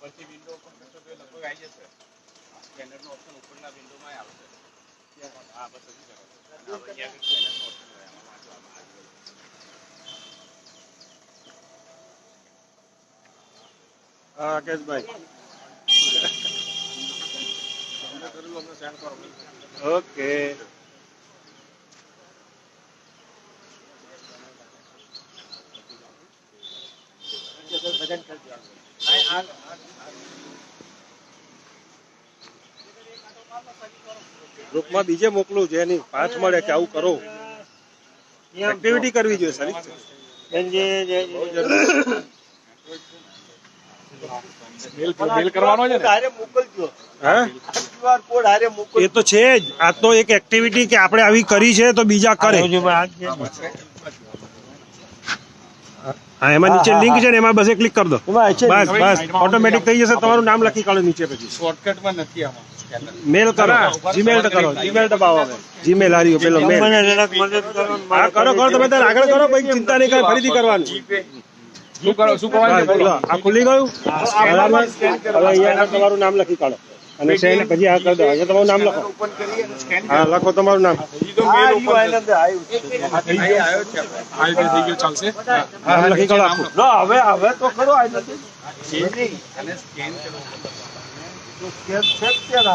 ઉપરથી window open કરશો તો લગભગ આવી જશે. સ્કેનરનો ઓપ્શન ઉપરના વિન્ડોમાં આવશે. હા બસ હજી કરો. હવે અહીંયા સ્કેનરનો ઓપ્શન હોય આમાં વાંચવામાં આવે. હા રાકેશભાઈ ઓકે ગ્રુપમાં બીજે મોકલું છે એની પાછ મળે કે આવું કરો એક્ટિવિટી કરવી જોઈએ સારી મેલ કરવાનો છે ને એ તો છે જ આ તો એક એક્ટિવિટી કે આપણે આવી કરી છે તો બીજા કરે હા એમાં નીચે લિંક છે ને એમાં બસ ક્લિક કરી દો બસ બસ ઓટોમેટિક થઈ જશે તમારું નામ લખી કાઢો નીચે પછી શોર્ટકટમાં નથી આમાં મેલ કરો જીમેલ કરો જીમેલ દબાવો જીમેલ હાર્યો પેલો મેલ હા કરો કરો તમે તાર આગળ કરો પછી ચિંતા નહીં કરે ફરીથી કરવાનું શું કરવાનું આ ખુલી ગયું હવે અહીંયા તમારું નામ લખી કાઢો અને શેને પછી આ કરી દો અહીંયા તમારું નામ લખો હા લખો તમારું નામ નામ લખી કાઢો આખું હવે તો ખરો અને સ્કેન કરો